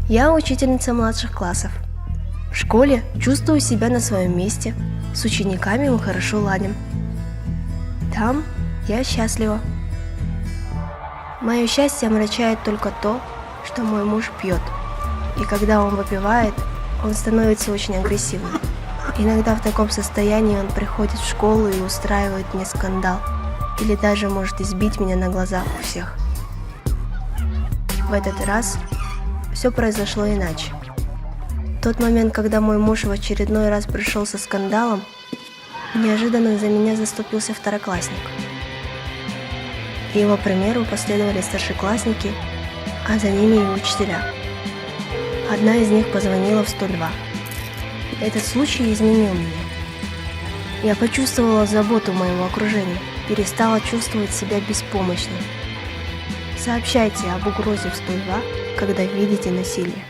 Я учительница младших классов. В школе чувствую себя на своем месте, с учениками мы хорошо ладим. Там я счастлива. Мое счастье омрачает только то, что мой муж пьет. И когда он выпивает, он становится очень агрессивным. Иногда в таком состоянии он приходит в школу и устраивает мне скандал. Или даже может избить меня на глазах у всех. В этот раз все произошло иначе. В тот момент, когда мой муж в очередной раз пришел со скандалом, неожиданно за меня заступился второклассник. Его примеру последовали старшеклассники, а за ними и учителя. Одна из них позвонила в 102. Этот случай изменил меня. Я почувствовала заботу моего окружения, перестала чувствовать себя беспомощной. Сообщайте об угрозе в 102, когда видите насилие.